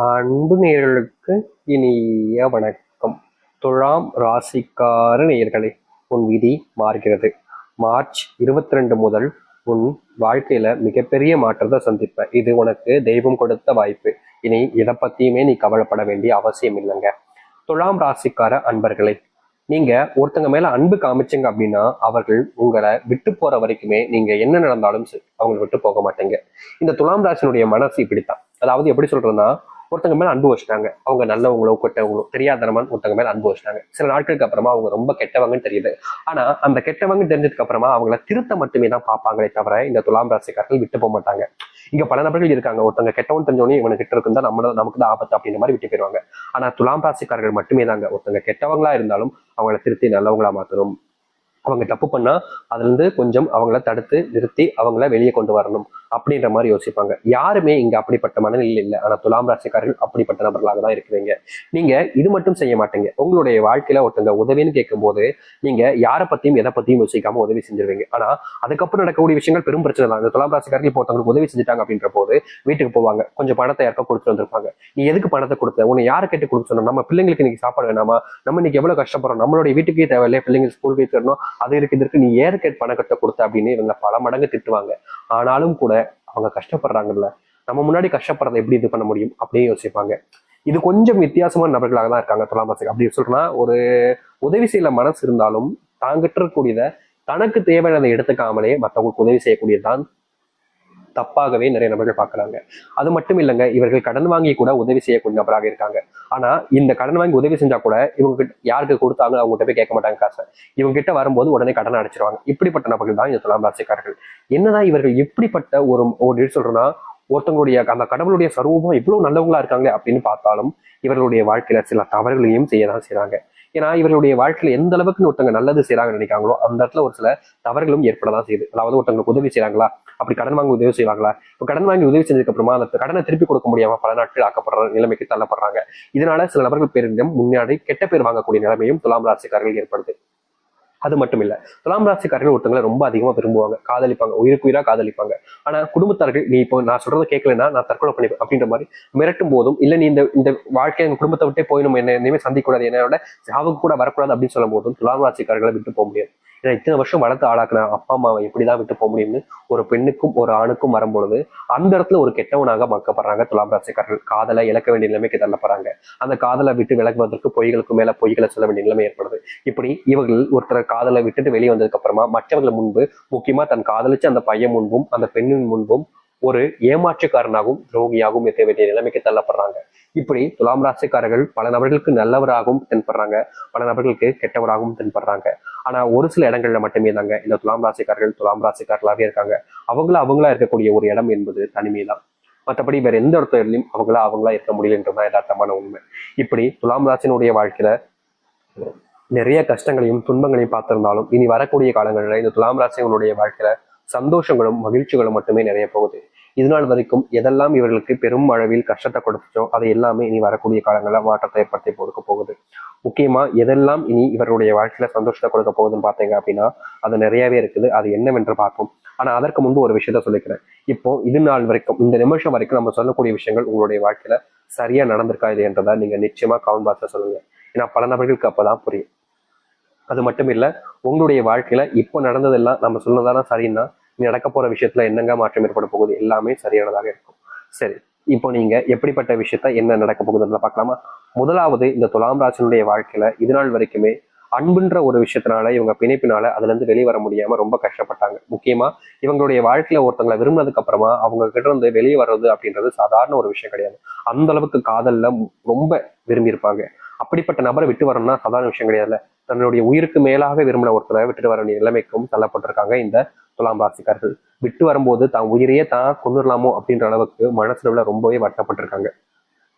அன்பு நேயர்களுக்கு இனிய வணக்கம். துலாம் ராசிக்கார நேயர்களே, உன் விதி மாறுகிறது. மார்ச் 22 முதல் உன் வாழ்க்கையில மிகப்பெரிய மாற்றத்தை சந்திப்ப. இது உனக்கு தெய்வம் கொடுத்த வாய்ப்பு. இனி எதை பத்தியுமே நீ கவலைப்பட வேண்டிய அவசியம் இல்லைங்க. துலாம் ராசிக்கார அன்பர்களே, நீங்க ஒருத்தங்க மேல அன்பு காமிச்சீங்க அப்படின்னா அவர்கள் உங்களை விட்டு போற வரைக்குமே நீங்க என்ன நடந்தாலும் சரி அவங்களை விட்டு போக மாட்டீங்க. இந்த துலாம் ராசினுடைய மனசு இப்படித்தான். அதாவது எப்படி சொல்றதுன்னா, ஒருத்தங்க மேல அன்பு வச்சுட்டாங்க, அவங்க நல்லவங்களோ கெட்டவங்களோ தெரியாதனமான ஒருத்தங்க மேல அன்பு வச்சுட்டாங்க. சில நாட்களுக்கு அப்புறமா அவங்க ரொம்ப கெட்டவங்கன்னு தெரியுது. ஆனா அந்த கெட்டவங்க தெரிஞ்சதுக்கு அப்புறமா அவங்கள திருத்த மட்டுமே தான் பார்ப்பாங்களே தவிர இந்த துலாம் ராசிக்காரர்கள் விட்டு போக மாட்டாங்க. இங்க பல நபர்கள் இருக்காங்க, ஒருத்தங்க கெட்டவன் தெரிஞ்சோடனே இவனுக்கு கிட்ட இருக்குன்னு நமக்கு தான் ஆபத்து அப்படின்ற மாதிரி விட்டு போயிருவாங்க. ஆனா துலாம் ராசிக்காரர்கள் மட்டுமே தாங்க ஒருத்தங்க கெட்டவங்களா இருந்தாலும் அவங்கள திருத்தி நல்லவங்களா மாத்தணும். அவங்க தப்பு பண்ணா அதுல இருந்து கொஞ்சம் அவங்கள தடுத்து நிறுத்தி அவங்கள வெளியே கொண்டு வரணும் அப்படின்ற மாதிரி யோசிப்பாங்க. யாருமே இங்க அப்படிப்பட்ட மனநிலையில் இல்லை. ஆனா துலாம் ராசிக்காரர்கள் அப்படிப்பட்ட நபர்களாக தான் இருக்கிறீங்க. நீங்க இது மட்டும் செய்ய மாட்டீங்க. உங்களுடைய வாழ்க்கையில ஒருத்தங்க உதவின்னு கேட்கும் போது நீங்க யாரை பத்தியும் எதை பத்தியும் யோசிக்காம உதவி செஞ்சிருவீங்க. ஆனா அதுக்கப்புறம் நடக்கக்கூடிய விஷயங்கள் பெரும் பிரச்சனை தான். இந்த துலாம் ராசிக்காரர்கள் இப்போ ஒருத்தவங்களுக்கு உதவி செஞ்சுட்டாங்க அப்படின்ற போது வீட்டுக்கு போவாங்க, கொஞ்சம் பணத்தை யாருக்கா கொடுத்துட்டு வந்திருப்பாங்க. நீ எதுக்கு பணத்தை கொடுத்த, உன்னை யாரை கேட்டு கொடுக்க சொன்னோம், நம்ம பிள்ளைங்களுக்கு இன்னைக்கு சாப்பாடு வேணாமா, நம்ம இன்னைக்கு எவ்வளவு கஷ்டப்படுறோம், நம்மளுடைய வீட்டுக்கே தேவையில்லையே, பிள்ளைங்க ஸ்கூல் போய் தரணும், அது இருக்கு இது இருக்கு, நீ ஏற்கனவே பணக்கட்ட கொடுத்த அப்படின்னு இவங்க பல மடங்கு திட்டுவாங்க. ஆனாலும் கூட அவங்க கஷ்டப்படுறாங்கல்ல, நம்ம முன்னாடி கஷ்டப்படுறதை எப்படி இது பண்ண முடியும் அப்படின்னு யோசிப்பாங்க. இது கொஞ்சம் வித்தியாசமான நபர்களாக தான் இருக்காங்க துலாம் ராசி. அப்படி சொல்றேன்னா, ஒரு உதவி செய்யல மனசு இருந்தாலும் தாங்கிட்ட இருக்கக்கூடியதை தனக்கு தேவையானதை எடுத்துக்காமலே மற்றவங்களுக்கு உதவி செய்யக்கூடியதுதான் தப்பாகவே நிறைய நபர்கள் பார்க்கறாங்க. அது மட்டும் இல்லைங்க, இவர்கள் கடன் வாங்கி கூட உதவி செய்யக்கூடிய நபராக இருக்காங்க. ஆனா இந்த கடன் வாங்கி உதவி செஞ்சா கூட இவங்க கிட்ட யாருக்கு கொடுத்தாங்க அவங்க கிட்ட போய் கேட்க மாட்டாங்க காசை. இவங்க கிட்ட வரும்போது உடனே கடன் அடைச்சிருவாங்க. இப்படிப்பட்ட நபர்கள் தான் இந்த துலாம் ராசிக்காரர்கள். என்னதான் இவர்கள் எப்படிப்பட்ட ஒரு சொல்றேன்னா, ஒருத்தவங்களுடைய அந்த கடவுளுடைய சர்வமா இவ்வளவு நல்லவங்களா இருக்காங்க அப்படின்னு பார்த்தாலும் இவர்களுடைய வாழ்க்கையில சில தவறுகளையும் செய்யதான் செய்றாங்க. ஏன்னா இவர்களுடைய வாழ்க்கையில எந்த அளவுக்கு ஒருத்தவங்க நல்லது செய்யறாங்கன்னு நினைக்காங்களோ அந்த இடத்துல ஒரு சில தவறுகளும் ஏற்படதான் செய்யுது. அதாவது ஒருத்தவங்களுக்கு உதவி செய்யறாங்களா, அப்படி கடன் வாங்கி உதவி செய்வாங்களா, இப்போ கடன் வாங்கி உதவி செஞ்சதுக்கு அப்புறமா அந்த கடனை திருப்பி கொடுக்க முடியாம பல நாட்கள் ஆக்கப்படுற நிலைமைக்கு தள்ளப்படுறாங்க. இதனால சில நபர்கள் பேரிடம் முன்னாடி கெட்ட பேர் வாங்கக்கூடிய நிலைமையும் துலாம் ராசிக்காரர்கள் ஏற்படுது. அது மட்டும் இல்ல, துலாம் ராசிக்காரர்கள் ஒருத்தங்களை ரொம்ப அதிகமா விரும்புவாங்க, காதலிப்பாங்க, உயிருக்கு உயிரா காதலிப்பாங்க. ஆனா குடும்பத்தார்கள் நீ இப்போ நான் சொல்றதை கேட்கலன்னா நான் தற்கொலை பண்ணிப்பேன் அப்படின்ற மாதிரி மிரட்டும் போதும், இல்ல நீ இந்த இந்த வாழ்க்கையை எங்க குடும்பத்தை விட்டே போயிடும், என்ன இனிமே சந்திக்க கூடாது, என்னோட சாவுக்கு கூட வரக்கூடாது அப்படின்னு சொல்லும் போதும் துலாம் ராசிக்காரர்களை விட்டு போக முடியாது. ஏன்னா இத்தனை வருஷம் வளர்த்து ஆளாக்குன அப்பா அம்மாவை எப்படிதான் விட்டு போக முடியும்னு ஒரு பெண்ணுக்கும் ஒரு ஆணுக்கும் வரும்பொழுது அந்த இடத்துல ஒரு கெட்டவனாக மக்கப்படுறாங்க துலாம் ராசிக்காரர்கள். காதலை இழக்க வேண்டிய நிலைமைக்கு தள்ளப்படுறாங்க. அந்த காதலை விட்டு விலகுவதற்கு பொய்களுக்கு மேல பொய்களை சொல்ல வேண்டிய நிலைமை ஏற்படுது. இப்படி இவர்கள் ஒருத்தர் காதலை விட்டுட்டு வெளியே வந்ததுக்கு அப்புறமா மற்றவர்கள் முன்பு, முக்கியமா தன் காதலிச்சு அந்த பையன் முன்பும் அந்த பெண்ணின் முன்பும் ஒரு ஏமாற்றுக்காரனாகவும் துரோகியாகவும் இருக்க வேண்டிய நிலைமைக்கு தள்ளப்படுறாங்க. இப்படி துலாம் ராசிக்காரர்கள் பல நபர்களுக்கு நல்லவராகவும் தென்படுறாங்க, பல நபர்களுக்கு கெட்டவராகவும் தென்படுறாங்க. ஆனா ஒரு சில இடங்கள்ல மட்டுமே தாங்க இந்த துலாம் ராசிக்காரர்கள் துலாம் ராசிக்காரர்களாவே இருக்காங்க. அவங்களா இருக்கக்கூடிய ஒரு இடம் என்பது தனிமைதான். மற்றபடி வேற எந்த இடத்துலையும் அவங்களா இருக்க முடியலன்றதுதான் யதார்த்தமான உண்மை. இப்படி துலாம் ராசினுடைய வாழ்க்கையில நிறைய கஷ்டங்களையும் துன்பங்களையும் பார்த்திருந்தாலும் இனி வரக்கூடிய காலங்களில் இந்த துலாம் ராசிகளுடைய வாழ்க்கையில சந்தோஷங்களும் மகிழ்ச்சிகளும் மட்டுமே நிறைய போகுது. இதனால் வரைக்கும் எதெல்லாம் இவர்களுக்கு பெரும் அளவில் கஷ்டத்தை கொடுத்துச்சோ அதை எல்லாமே இனி வரக்கூடிய காலங்களில் மாற்றத்தை ஏற்படுத்தி கொடுக்க போகுது. முக்கியமா எதெல்லாம் இனி இவருடைய வாழ்க்கையில சந்தோஷத்தை கொடுக்க போகுதுன்னு பார்த்தீங்க அப்படின்னா அது நிறையவே இருக்குது. அது என்னவென்று பார்ப்போம். ஆனா அதற்கு முன்பு ஒரு விஷயத்த சொல்லிக்கிறேன். இப்போ இது நாள் வரைக்கும் இந்த நிமிஷம் வரைக்கும் நம்ம சொல்லக்கூடிய விஷயங்கள் உங்களுடைய வாழ்க்கையில சரியா நடந்திருக்கா இது என்றதை நீங்க நிச்சயமா கமெண்ட் பாக்ஸ்ல சொல்லுங்க. ஏன்னா பல நபர்களுக்கு அப்பதான் புரியும். அது மட்டும் இல்ல, உங்களுடைய வாழ்க்கையில இப்போ நடந்ததெல்லாம் நம்ம சொன்னதானா சரின்னா நீ நடக்க போற விஷயத்துல என்னங்க மாற்றம் ஏற்பட போகுது, எல்லாமே சரியானதாக இருக்கும். சரி, இப்போ நீங்க எப்படிப்பட்ட விஷயத்த என்ன நடக்க போகுதுன்னு பார்க்கலாமா. முதலாவது, இந்த துலாம் ராசினுடைய வாழ்க்கையில இது நாள் வரைக்குமே அன்புன்ற ஒரு விஷயத்தினால இவங்க பிணைப்பினால அதுல இருந்து வெளியே வர முடியாம ரொம்ப கஷ்டப்பட்டாங்க. முக்கியமா இவங்களுடைய வாழ்க்கையில ஒருத்தங்களை விரும்பினதுக்கு அப்புறமா அவங்க கிட்ட இருந்து வெளியே வர்றது அப்படின்றது சாதாரண ஒரு விஷயம் கிடையாது. அந்த அளவுக்கு காதல்ல ரொம்ப விரும்பி இருப்பாங்க. அப்படிப்பட்ட நபரை விட்டு வரணும்னா சாதாரண விஷயம் கிடையாதுல்ல. தன்னுடைய உயிருக்கு மேலாக விரும்பின ஒருத்தரை விட்டுட்டு வர வேண்டிய நிலைமைக்கும் தள்ளப்பட்டிருக்காங்க இந்த துலாம் ராசிக்காரர்கள். விட்டு வரும்போது தான் உயிரையே தான் கொண்டுடலாமோ அப்படின்ற அளவுக்கு மனசுல ரொம்பவே வருத்தப்பட்டிருக்காங்க.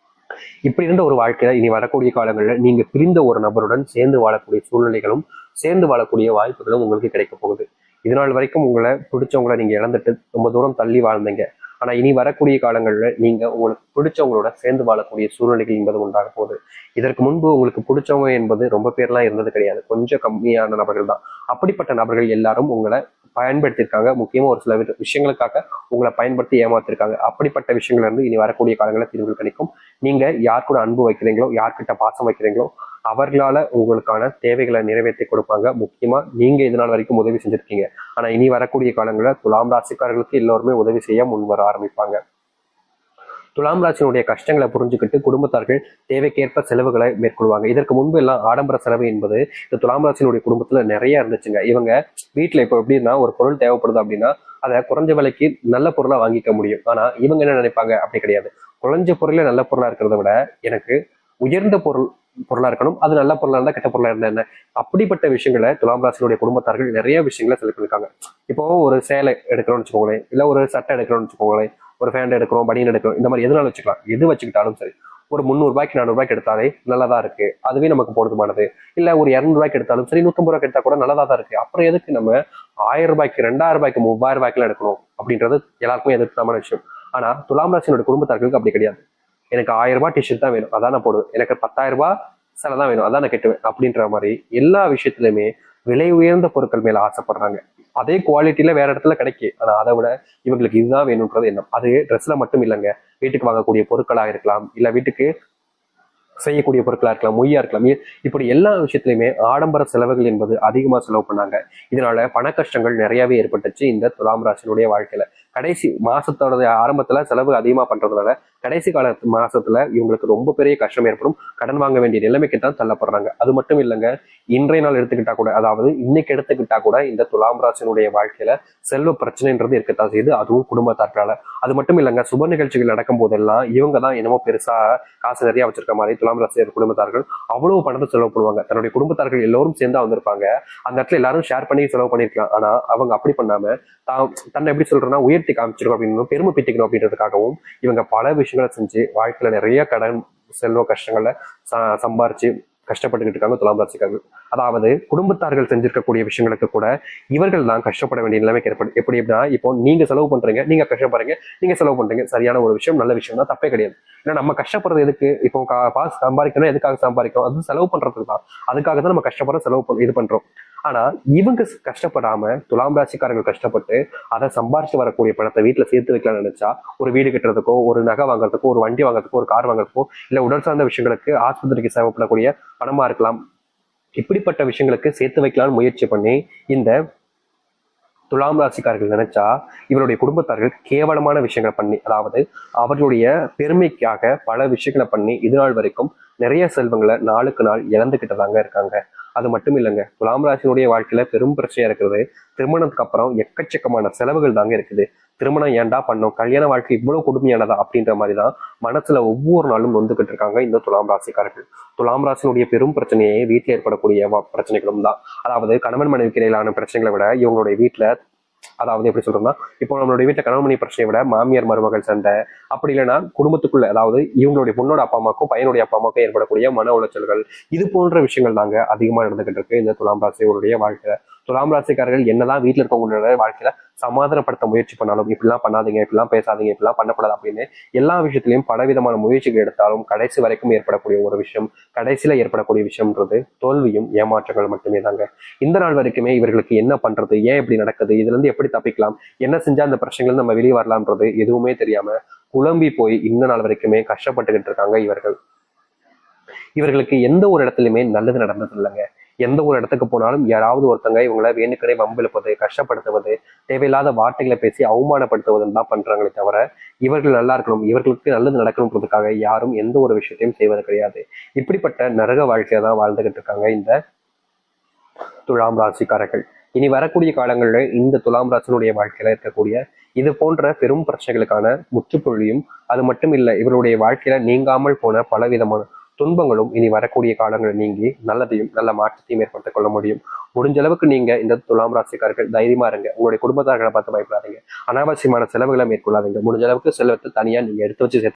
இப்படி இருந்த ஒரு வாழ்க்கையில இனி வரக்கூடிய காலங்களில் நீங்க பிரிந்த ஒரு நபருடன் சேர்ந்து வாழக்கூடிய சூழ்நிலைகளும் சேர்ந்து வாழக்கூடிய வாய்ப்புகளும் உங்களுக்கு கிடைக்க போகுது. இதனால் வரைக்கும் உங்களை பிடிச்சவங்களை நீங்க இழந்துட்டு ரொம்ப தூரம் தள்ளி வாழ்ந்தீங்க. ஆனா இனி வரக்கூடிய காலங்கள்ல நீங்க உங்களுக்கு பிடிச்சவங்களோட சேர்ந்து வாழக்கூடிய சூழ்நிலைகள் என்பது உண்டாக போகுது. இதற்கு முன்பு உங்களுக்கு பிடிச்சவங்க என்பது ரொம்ப பேர்லாம் இருந்தது கிடையாது, கொஞ்சம் கம்மியான நபர்கள் தான். அப்படிப்பட்ட நபர்கள் எல்லாரும் உங்களை பயன்படுத்தியிருக்காங்க. முக்கியமா ஒரு சில விஷயங்களுக்காக உங்களை பயன்படுத்தி ஏமாத்திருக்காங்க. அப்படிப்பட்ட விஷயங்கள்ல இருந்து இனி வரக்கூடிய காலங்களில் தீர்வுகள் கிடைக்கும். நீங்க யார் கூட அன்பு வைக்கிறீங்களோ, யார்கிட்ட பாசம் வைக்கிறீங்களோ, அவர்களால உங்களுக்கான தேவைகளை நிறைவேற்றி கொடுப்பாங்க. முக்கியமா நீங்க இது நாள் வரைக்கும் உதவி செஞ்சிருக்கீங்க, ஆனா இனி வரக்கூடிய காலங்களில் துலாம் ராசிக்காரர்களுக்கு எல்லோருமே உதவி செய்ய முன் வர ஆரம்பிப்பாங்க. துலாம் ராசியினுடைய கஷ்டங்களை புரிஞ்சுக்கிட்டு குடும்பத்தார்கள் தேவைக்கேற்ப செலவுகளை மேற்கொள்வாங்க. இதற்கு முன்பு எல்லாம் ஆடம்பர செலவு என்பது இந்த துலாம் ராசியினுடைய குடும்பத்துல நிறைய இருந்துச்சுங்க. இவங்க வீட்டுல இப்போ எப்படின்னா ஒரு பொருள் தேவைப்படுது அப்படின்னா அதை குறைஞ்ச விலைக்கு நல்ல பொருளா வாங்கிக்க முடியும். ஆனா இவங்க என்ன நினைப்பாங்க, அப்படி கிடையாது. குறைஞ்ச பொருளே நல்ல பொருளா இருக்கிறத விட எனக்கு உயர்ந்த பொருளா இருக்கணும், அது நல்ல பொருளா இருந்தா கெட்ட பொருளா இருந்தா என்ன, அப்படிப்பட்ட விஷயங்களை துலாம் ராசியினுடைய குடும்பத்தார்கள் நிறைய விஷயங்களை செலக்ட் பண்ணிருக்காங்க. இப்போ ஒரு சேலை எடுக்கிறோம்னு வச்சுக்கோங்களேன், இல்ல ஒரு சட்டை எடுக்கிறோம்னு வச்சுக்கோங்களேன், ஒரு ஃபேண்ட் எடுக்கிறோம், பனியன் எடுக்கிறோம், இந்த மாதிரி எதுனாலும் வச்சுக்கலாம். எது வச்சுக்கிட்டாலும் சரி, ஒரு 300 ரூபாய்க்கு 400 ரூபாய்க்கு எடுத்தாலே நல்லதா இருக்கு, அதுவே நமக்கு போதுமானது. இல்ல ஒரு 200 ரூபாய்க்கு எடுத்தாலும் சரி, 150 ரூபாய்க்கு எடுத்தா கூட நல்லதா தான் இருக்கு. அப்புறம் எதுக்கு நம்ம 1000 ரூபாய்க்கு 2000 ரூபாய்க்கு 3000 ரூபாய்க்குலாம் எடுக்கணும் அப்படின்றது எல்லாருக்குமே எதிர்ப்பான விஷயம். ஆனா துலாம் ராசியினுடைய குடும்பத்தார்களுக்கு அப்படி கிடையாது. எனக்கு 1000 ரூபாய் டிஷர்ட் தான் வேணும், அதான் நான் போடுவேன். எனக்கு 10,000 ரூபாய் சிலை தான் வேணும், அதான் நான் கட்டுவேன் அப்படின்ற மாதிரி எல்லா விஷயத்திலுமே விலை உயர்ந்த பொருட்கள் மேல ஆசைப்படுறாங்க. அதே குவாலிட்டியில வேற இடத்துல கிடைக்கும், ஆனா அதை விட இவங்களுக்கு இதுதான் வேணும்ன்றது எண்ணம். அது ட்ரெஸ்ல மட்டும் இல்லைங்க, வீட்டுக்கு வாங்கக்கூடிய பொருட்களாக இருக்கலாம், இல்ல வீட்டுக்கு செய்யக்கூடிய பொருட்களா இருக்கலாம், மொய்யா இருக்கலாம். இப்படி எல்லா விஷயத்திலுமே ஆடம்பர செலவுகள் என்பது அதிகமா செலவு பண்ணாங்க. இதனால பண கஷ்டங்கள் நிறையவே ஏற்பட்டுச்சு இந்த துலாம் ராசியினுடைய வாழ்க்கையில. கடைசி மாசத்தோட ஆரம்பத்துல செலவு அதிகமா பண்றதுனால கடைசி கால மாசத்துல இவங்களுக்கு ரொம்ப பெரிய கஷ்டம் ஏற்படும். கடன் வாங்க வேண்டிய நிலைமைக்கு தான் தள்ளப்படுறாங்க. அது மட்டும் இல்லைங்க, இன்றைய நாள் எடுத்துக்கிட்டா கூட, அதாவது இன்னைக்கு எடுத்துக்கிட்டா கூட இந்த துலாம் ராசியினுடைய வாழ்க்கையில செல்வ பிரச்சனைன்றது இருக்கத்தான் செய்யுது, அதுவும் குடும்பத்தாற்றால. அது மட்டும் இல்லைங்க, சுப நிகழ்ச்சிகள் நடக்கும் போதெல்லாம் இவங்க தான் என்னமோ பெருசா காசு நிறைய வச்சிருக்க மாதிரி துலாம் ராசி குடும்பத்தார்கள் அவ்வளவு பணத்தை செலவு பண்ணுவாங்க. தன்னுடைய குடும்பத்தார்கள் எல்லோரும் சேர்ந்தா வந்திருப்பாங்க, அந்த இடத்துல எல்லாரும் ஷேர் பண்ணி செலவு பண்ணிருக்கலாம். ஆனா அவங்க அப்படி பண்ணாம தன்னை எப்படி சொல்றேன்னா உயர்த்தி காமிச்சிருக்கோம் அப்படின்னு, பெருமை பிட்டிக்கணும் அப்படின்றதுக்காகவும் இவங்க பல விஷயங்களை செஞ்சு வாழ்க்கையில நிறைய கடன் செல்வ கஷ்டங்களை சம்பாரிச்சு கஷ்டப்பட்டுக்கிட்டு இருக்காங்க துலாம் ராசிக்காரர்கள். அதாவது குடும்பத்தார்கள் செஞ்சிருக்கக்கூடிய விஷயங்களுக்கு கூட இவர்கள் தான் கஷ்டப்பட வேண்டிய நிலைமைக்கு ஏற்படும். எப்படி எப்படின்னா, இப்போ நீங்க செலவு பண்றீங்க, நீங்க கஷ்டப்படுறீங்க, நீங்க செலவு பண்றீங்க, சரியான ஒரு விஷயம், நல்ல விஷயம் தான், தப்பே கிடையாது. ஏன்னா நம்ம கஷ்டப்படுறது எதுக்கு, இப்போ காசு சம்பாதிக்கணும், எதுக்காக சம்பாதிக்கும், அது செலவு பண்றதுக்கு தான். அதுக்காக தான் நம்ம கஷ்டப்படுற செலவு இது பண்றோம். ஆனா இவங்க கஷ்டப்படாம துலாம் ராசிக்காரர்கள் கஷ்டப்பட்டு அதை சம்பாரிச்சு வரக்கூடிய பணத்தை வீட்டுல சேர்த்து வைக்கலாம்னு நினைச்சா, ஒரு வீடு கட்டுறதுக்கோ, ஒரு நகை வாங்குறதுக்கோ, ஒரு வண்டி வாங்குறதுக்கோ, ஒரு கார் வாங்குறதுக்கோ, இல்ல உடல் சார்ந்த விஷயங்களுக்கு ஆஸ்பத்திரிக்கு தேவைப்படக்கூடிய பணமா இருக்கலாம், இப்படிப்பட்ட விஷயங்களுக்கு சேர்த்து வைக்கலாம்னு முயற்சி பண்ணி இந்த துலாம் ராசிக்காரர்கள் நினைச்சா இவருடைய குடும்பத்தார்கள் கேவலமான விஷயங்களை பண்ணி, அதாவது அவர்களுடைய பெருமைக்காக பல விஷயங்களை பண்ணி இது நாள் வரைக்கும் நிறைய செல்வங்களை நாளுக்கு நாள் இழந்துகிட்டு தாங்க இருக்காங்க. அது மட்டும் இல்லைங்க, துலாம் ராசினுடைய வாழ்க்கையில பெரும் பிரச்சனையா இருக்கிறது திருமணத்துக்கு அப்புறம் எக்கச்சக்கமான செலவுகள் தாங்க இருக்குது. திருமணம் ஏன்டா பண்ணோம், கல்யாண வாழ்க்கை இவ்வளவு கொடுமையானதா அப்படின்ற மாதிரிதான் மனசுல ஒவ்வொரு நாளும் நொந்துகிட்டு இருக்காங்க இந்த துலாம் ராசிக்காரர்கள். துலாம் ராசினுடைய பெரும் பிரச்சனையே வீட்டில் ஏற்படக்கூடிய பிரச்சனைகளும் தான். அதாவது கணவன் மனைவிக்கு இடையிலான பிரச்சனைகளை விட இவங்களுடைய வீட்டுல, அதாவது எப்படி சொல்றோம்னா, இப்போ நம்மளுடைய வீட்டுல கணவன் மனைவி பிரச்சனையை விட மாமியார் மருமகள் சண்டை, அப்படி இல்லைன்னா குடும்பத்துக்குள்ள, அதாவது இவங்களுடைய பொண்ணோட அப்பா அம்மாக்கும் பையனுடைய அப்பா அம்மாக்கும் ஏற்படக்கூடிய மன உளைச்சல்கள், இது போன்ற விஷயங்கள் தாங்க அதிகமா நடந்துகிட்டு இருக்கு இந்த துலாம் ராசியோடைய வாழ்க்கையில. துலாம் ராசிக்காரர்கள் என்னதான் வீட்டுல இருக்கவங்களோட வாழ்க்கையில சமாதானப்படுத்த முயற்சி பண்ணாலும், இப்படிலாம் பண்ணாதீங்க, இப்படிலாம் பேசாதீங்க, இப்படிலாம் பண்ணக்கூடாது அப்படின்னு எல்லா விஷயத்திலையும் பலவிதமான முயற்சிகள் எடுத்தாலும் கடைசி வரைக்கும் ஏற்படக்கூடிய ஒரு விஷயம், கடைசியில ஏற்படக்கூடிய விஷயம்ன்றது தோல்வியும் ஏமாற்றங்கள் மட்டுமே தாங்க. இந்த நாள் வரைக்குமே இவர்களுக்கு என்ன பண்றது, ஏன் இப்படி நடக்குது, இதுல இருந்து எப்படி தப்பிக்கலாம், என்ன செஞ்சா அந்த பிரச்சனைகள் நம்ம வெளியே வரலாம்ன்றது எதுவுமே தெரியாம குழம்பி போய் இந்த நாள் வரைக்குமே கஷ்டப்பட்டுக்கிட்டு இருக்காங்க இவர்கள். இவர்களுக்கு எந்த ஒரு இடத்துலையுமே நல்லது நடந்தது இல்லைங்க. எந்த ஒரு இடத்துக்கு போனாலும் யாராவது ஒருத்தங்க இவங்களை வேணுக்கடை வம்பிழுப்பது, கஷ்டப்படுத்துவது, தேவையில்லாத வார்த்தைகளை பேசி அவமானப்படுத்துவதுன்னு தான் பண்றாங்களே தவிர இவர்கள் நல்லா இருக்கணும், இவர்களுக்கு நல்லது நடக்கணுன்றதுக்காக யாரும் எந்த ஒரு விஷயத்தையும் செய்வது கிடையாது. இப்படிப்பட்ட நரக வாழ்க்கையை தான் வாழ்ந்துகிட்டு இருக்காங்க இந்த துலாம் ராசிக்காரர்கள். இனி வரக்கூடிய காலங்களில் இந்த துலாம் ராசினுடைய வாழ்க்கையில இருக்கக்கூடிய இது போன்ற பெரும் பிரச்சனைகளுக்கான முற்றுப்புள்ளியும், அது மட்டும் இல்லை இவருடைய வாழ்க்கையில நீங்காமல் போன பலவிதமான துன்பங்களும் இனி வரக்கூடிய காலங்களில் நீங்கி நல்லதையும் நல்ல மாற்றத்தையும் ஏற்படுத்திக் கொள்ள முடியும். முடிஞ்ச அளவுக்கு நீங்க இந்த துலாம் ராசிக்காரர்கள் தைரியமா இருங்க. உங்களுடைய குடும்பத்தார்களை பார்த்து பயப்படாதீங்க, அனாவசியமான செலவுகளை மேற்கொள்ளாதீங்க. முடிஞ்ச அளவுக்கு செலவத்தை தனியா நீங்க எடுத்து வச்சு